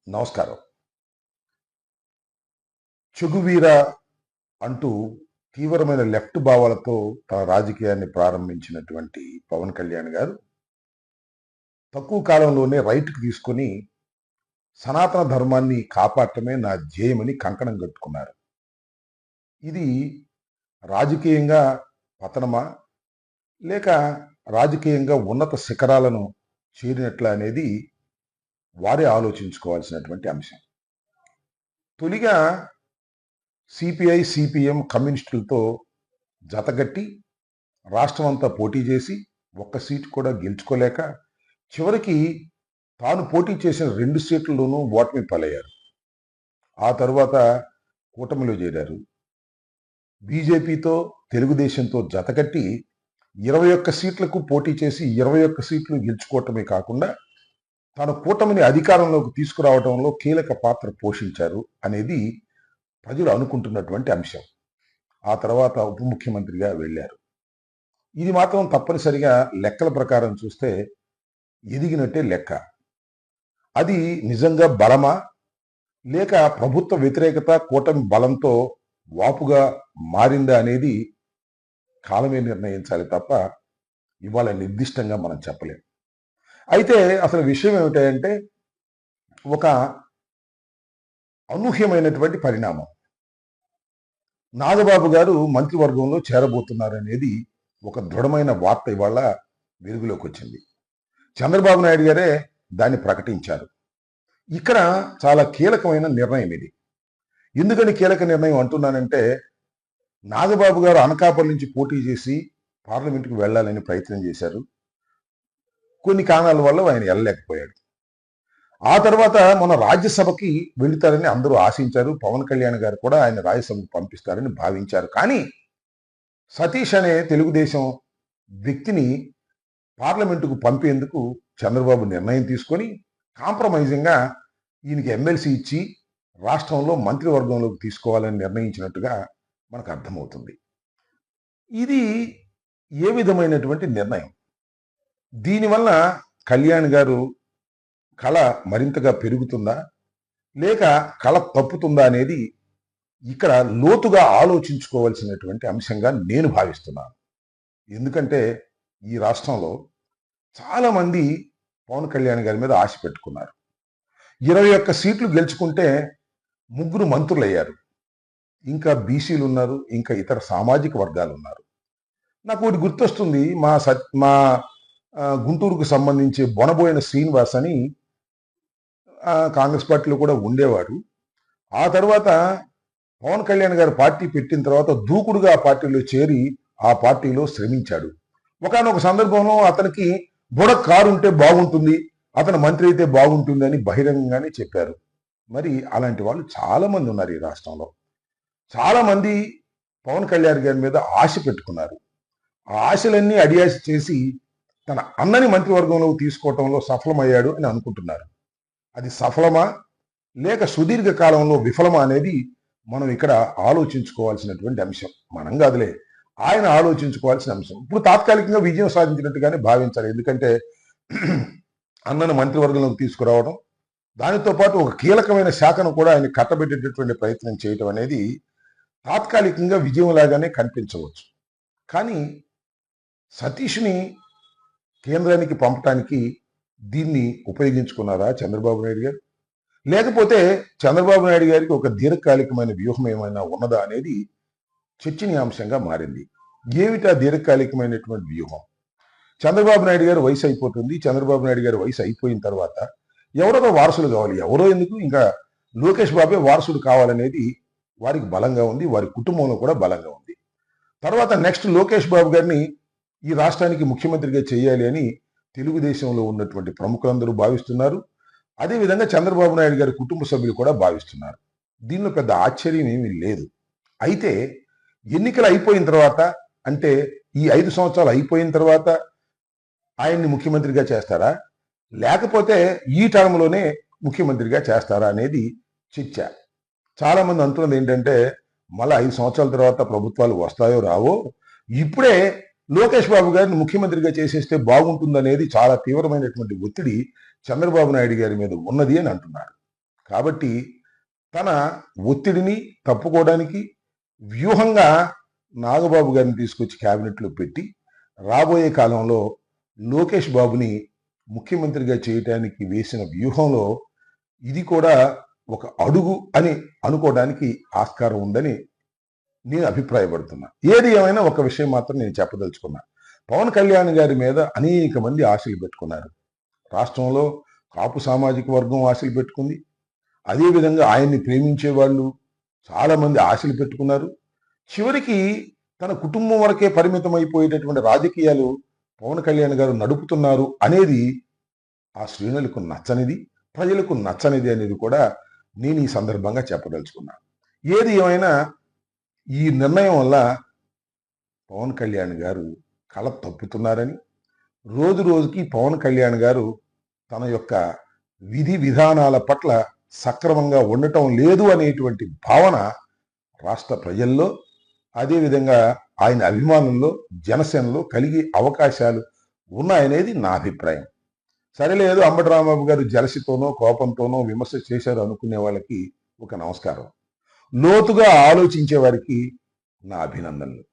నమస్కారం. చెగువీర అంటూ తీవ్రమైన లెఫ్ట్ భావాలతో తన రాజకీయాన్ని ప్రారంభించినటువంటి పవన్ కళ్యాణ్ గారు తక్కువ కాలంలోనే రైట్‌కి తీసుకొని సనాతన ధర్మాన్ని కాపాడటమే నా ధ్యేయమని కంకణం కట్టుకున్నారు. ఇది రాజకీయంగా పతనమా? లేక రాజకీయంగా ఉన్నత శిఖరాలను చేరినట్లా అనేది వారే ఆలోచించుకోవాల్సినటువంటి అంశం. తొలిగా సిపిఐ, సిపిఎం కమ్యూనిస్టులతో జతగట్టి రాష్ట్రమంతా పోటీ చేసి ఒక్క సీటు కూడా గెలుచుకోలేక చివరికి తాను పోటీ చేసిన 2 సీట్లలోనూ ఓటమి పాలయ్యారు. ఆ తరువాత కూటమిలో చేరారు. బీజేపీతో, తెలుగుదేశంతో జతకట్టి 21 సీట్లకు పోటీ చేసి 21 సీట్లు గెలుచుకోవటమే కాకుండా తన కూటమిని అధికారంలోకి తీసుకురావడంలో కీలక పాత్ర పోషించారు అనేది ప్రజలు అనుకుంటున్నటువంటి అంశం. ఆ తర్వాత ఉప ముఖ్యమంత్రిగా వెళ్ళారు. ఇది మాత్రం తప్పనిసరిగా లెక్కల ప్రకారం చూస్తే ఎదిగినట్టే లెక్క. అది నిజంగా బలమా? లేక ప్రభుత్వ వ్యతిరేకత కూటమి బలంతో వాపుగా మారిందా అనేది కాలమే నిర్ణయించాలి తప్ప ఇవాళ నిర్దిష్టంగా మనం చెప్పలేం. అయితే అసలు విషయం ఏమిటంటే ఒక అనూహ్యమైనటువంటి పరిణామం. నాగబాబు గారు మంత్రివర్గంలో చేరబోతున్నారనేది ఒక దృఢమైన వార్త ఇవాళ వెలుగులోకి వచ్చింది. చంద్రబాబు నాయుడు గారే దాన్ని ప్రకటించారు. ఇక్కడ చాలా కీలకమైన నిర్ణయం ఇది. ఎందుకని కీలక నిర్ణయం అంటున్నానంటే, నాగబాబు గారు అనకాపల్లి నుంచి పోటీ చేసి పార్లమెంటుకు వెళ్ళాలని ప్రయత్నం చేశారు. కొన్ని కారణాల వల్ల ఆయన వెళ్ళలేకపోయాడు. ఆ తర్వాత మన రాజ్యసభకి వెళుతారని అందరూ ఆశించారు. పవన్ కళ్యాణ్ గారు కూడా ఆయన రాజ్యసభకు పంపిస్తారని భావించారు. కానీ సతీష్ అనే తెలుగుదేశం వ్యక్తిని పార్లమెంటుకు పంపేందుకు చంద్రబాబు నిర్ణయం తీసుకొని కాంప్రమైజింగ్గా ఈయనకి ఎమ్మెల్సీ ఇచ్చి రాష్ట్రంలో మంత్రివర్గంలోకి తీసుకోవాలని నిర్ణయించినట్టుగా మనకు అర్థమవుతుంది. ఇది ఏ విధమైనటువంటి నిర్ణయం? దీనివల్ల కళ్యాణ్ గారు కళ మరింతగా పెరుగుతుందా? లేక కళ తప్పుతుందా అనేది ఇక్కడ లోతుగా ఆలోచించుకోవాల్సినటువంటి అంశంగా నేను భావిస్తున్నాను. ఎందుకంటే ఈ రాష్ట్రంలో చాలామంది పవన్ కళ్యాణ్ గారి మీద ఆశ పెట్టుకున్నారు. 21 సీట్లు గెలుచుకుంటే 3 మంత్రులు అయ్యారు. ఇంకా బీసీలు ఉన్నారు, ఇంకా ఇతర సామాజిక వర్గాలు ఉన్నారు. నాకు ఒకటి గుర్తొస్తుంది. మా గుంటూరుకు సంబంధించి బొనబోయిన శ్రీనివాస్ అని కాంగ్రెస్ పార్టీలో కూడా ఉండేవాడు. ఆ తర్వాత పవన్ కళ్యాణ్ గారు పార్టీ పెట్టిన తర్వాత దూకుడుగా ఆ పార్టీలో చేరి ఆ పార్టీలో శ్రమించాడు. ఒకానొక సందర్భంలో అతనికి కారు ఉంటే బాగుంటుంది, అతను మంత్రి అయితే బాగుంటుంది అని బహిరంగంగానే చెప్పారు. మరి అలాంటి వాళ్ళు చాలా మంది ఉన్నారు ఈ రాష్ట్రంలో. చాలా మంది పవన్ కళ్యాణ్ గారి మీద ఆశ పెట్టుకున్నారు. ఆ ఆశలన్నీ అడియాశ చేసి తన అన్నని మంత్రివర్గంలోకి తీసుకోవటంలో సఫలమయ్యాడు అని అనుకుంటున్నారు. అది సఫలమా లేక సుదీర్ఘ కాలంలో విఫలమా అనేది మనం ఇక్కడ ఆలోచించుకోవాల్సినటువంటి అంశం. మనం కాదులే, ఆయన ఆలోచించుకోవాల్సిన అంశం. ఇప్పుడు తాత్కాలికంగా విజయం సాధించినట్టుగానే భావించాలి. ఎందుకంటే అన్నను మంత్రివర్గంలోకి తీసుకురావడం, దానితో పాటు ఒక కీలకమైన శాఖను కూడా ఆయన కట్టబెట్టేటటువంటి ప్రయత్నం చేయటం అనేది తాత్కాలికంగా విజయంలాగానే కనిపించవచ్చు. కానీ సతీష్ని కేంద్రానికి పంపటానికి దీన్ని ఉపయోగించుకున్నారా చంద్రబాబు నాయుడు గారు? లేకపోతే చంద్రబాబు నాయుడు గారికి ఒక దీర్ఘకాలికమైన వ్యూహం ఏమైనా ఉన్నదా అనేది చర్చనీయాంశంగా మారింది. ఏమిటా దీర్ఘకాలికమైనటువంటి వ్యూహం? చంద్రబాబు నాయుడు గారు వయసు అయిపోతుంది. చంద్రబాబు నాయుడు గారి వయసు అయిపోయిన తర్వాత ఎవరో వారసులు కావాలి. ఎవరో ఎందుకు, ఇంకా లోకేష్ బాబే వారసుడు కావాలనేది వారికి బలంగా ఉంది. వారి కుటుంబంలో కూడా బలంగా ఉంది. తర్వాత నెక్స్ట్ లోకేష్ బాబు గారిని ఈ రాష్ట్రానికి ముఖ్యమంత్రిగా చేయాలి అని తెలుగుదేశంలో ఉన్నటువంటి ప్రముఖులందరూ భావిస్తున్నారు. అదేవిధంగా చంద్రబాబు నాయుడు గారి కుటుంబ సభ్యులు కూడా భావిస్తున్నారు. దీనిలో పెద్ద ఆశ్చర్యం ఏమీ లేదు. అయితే ఎన్నికలు అయిపోయిన తర్వాత, అంటే ఈ 5 సంవత్సరాలు అయిపోయిన తర్వాత ఆయన్ని ముఖ్యమంత్రిగా చేస్తారా, లేకపోతే ఈ టర్మ్లోనే ముఖ్యమంత్రిగా చేస్తారా అనేది చర్చ. చాలా మంది అంటున్నది ఏంటంటే, మళ్ళీ 5 సంవత్సరాల తర్వాత ప్రభుత్వాలు వస్తాయో రావో, ఇప్పుడే లోకేష్ బాబు గారిని ముఖ్యమంత్రిగా చేసేస్తే బాగుంటుందనేది చాలా తీవ్రమైనటువంటి ఒత్తిడి చంద్రబాబు నాయుడు గారి మీద ఉన్నది అని అంటున్నారు. కాబట్టి తన ఒత్తిడిని తప్పుకోవడానికి వ్యూహంగా నాగబాబు గారిని తీసుకొచ్చి క్యాబినెట్లో పెట్టి రాబోయే కాలంలో లోకేష్ బాబుని ముఖ్యమంత్రిగా చేయటానికి వేసిన వ్యూహంలో ఇది కూడా ఒక అడుగు అని అనుకోవడానికి ఆస్కారం ఉందని నేను అభిప్రాయపడుతున్నా. ఏది ఏమైనా ఒక విషయం మాత్రం నేను చెప్పదలుచుకున్నా. పవన్ కళ్యాణ్ గారి మీద అనేక మంది ఆశలు పెట్టుకున్నారు. రాష్ట్రంలో కాపు సామాజిక వర్గం ఆశలు పెట్టుకుంది. అదేవిధంగా ఆయన్ని ప్రేమించే వాళ్ళు చాలా మంది ఆశలు పెట్టుకున్నారు. చివరికి తన కుటుంబం వరకే పరిమితం అయిపోయేటటువంటి రాజకీయాలు పవన్ కళ్యాణ్ గారు నడుపుతున్నారు అనేది ఆ శ్రేణులకు నచ్చనిది, ప్రజలకు నచ్చనిది అనేది కూడా నేను ఈ సందర్భంగా చెప్పదలుచుకున్నా. ఏది ఏమైనా ఈ నిర్ణయం వల్ల పవన్ కళ్యాణ్ గారు కళ తప్పుతున్నారని, రోజు రోజుకి పవన్ కళ్యాణ్ గారు తన యొక్క విధి విధానాల పట్ల సక్రమంగా ఉండటం లేదు అనేటువంటి భావన రాష్ట్ర ప్రజల్లో, అదేవిధంగా ఆయన అభిమానుల్లో, జనసేనలో కలిగే అవకాశాలు ఉన్నాయనేది నా అభిప్రాయం. సరేలేదు, అంబటి రాంబాబు గారు జలసితోనో కోపంతోనో విమర్శ చేశారు అనుకునే వాళ్ళకి ఒక నమస్కారం. లోతుగా ఆలోచించే వారికి నా అభినందనలు.